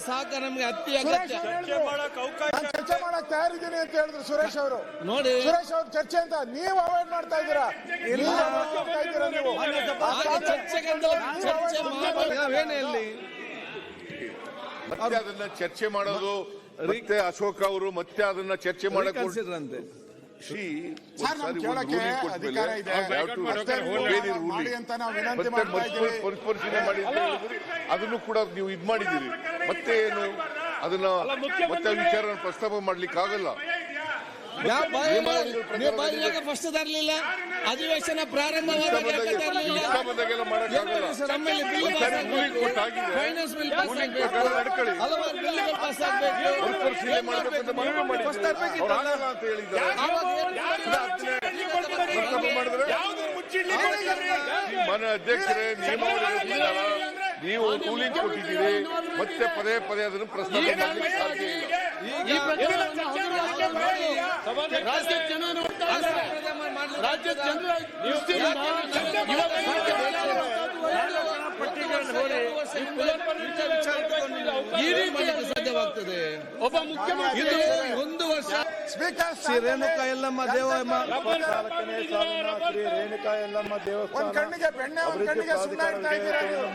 ಸಹಕಾರ ನಮಗೆ ಅತ್ಯಗತ್ಯ. ಚರ್ಚೆ ಮಾಡಕ್ ತಯಾರಿದ್ದೀನಿ ಅಂತ ಹೇಳಿದ್ರು ಸುರೇಶ್ ಅವರು. ನೋಡಿ ಸುರೇಶ್ ಅವ್ರ ಚರ್ಚೆ ಅಂತ ನೀವು ಅವಾಯ್ಡ್ ಮಾಡ್ತಾ ಇದ್ದೀರಾ. ಮತ್ತೆ ಅದನ್ನ ಚರ್ಚೆ ಮಾಡೋದು ಮತ್ತೆ ಅಶೋಕ್ ಅವರು ಮತ್ತೆ ಅದನ್ನ ಚರ್ಚೆ ಮಾಡಕ್ ಅಧಿಕಾರ ಇದೆ ಪರಿಶೀಲನೆ ಮಾಡಿ ಅದನ್ನು ಕೂಡ ನೀವು ಇದ್ ಮಾಡಿದ್ದೀರಿ. ಮತ್ತೆ ಏನು ಅದನ್ನ ಮತ್ತೆ ವಿಚಾರ ಪ್ರಸ್ತಾಪ ಮಾಡ್ಲಿಕ್ಕೆ ಆಗಲ್ಲ. ಫಸ್ಟ್ ತರಲಿಲ್ಲ, ಅಧಿವೇಶನ ಪ್ರಾರಂಭವಾದಾಗ ಫೈನಾನ್ಸ್ ಬಿಲ್ ಹಲವಾರು ಬಿಲ್ಗಳು ಪಾಸ್ ಮನೆ ಅಧ್ಯಕ್ಷರೇ, ನೀವು ರೂಲಿಂಗ್ ಕೊಟ್ಟಿದ್ದೀರಿ, ಮತ್ತೆ ಪದೇ ಪದೇ ಅದನ್ನು ಪ್ರಸ್ತಾಪ ಮಾಡಲಿಕ್ಕೆ ಸಾಧ್ಯ ಇಲ್ಲ. ಸಾಧ್ಯವಾಗ್ತದೆ. ಒಬ್ಬ ಮುಖ್ಯಮಂತ್ರಿ ಒಂದು ವರ್ಷ ಶ್ರೀ ರೇಣುಕಾ ಯಲ್ಲಮ್ಮ ದೇವಮ್ಮ ರೇಣುಕಾ ಯಲ್ಲಮ್ಮ ದೇವಸ್ಥಾನ ಕಣ್ಣಿಗೆ ಬೆಣ್ಣೆ, ಕಣ್ಣಿಗೆ ಸುಣ್ಣ ಇಡ್ತಾ ಇದ್ದೀರಾ ನೀವು.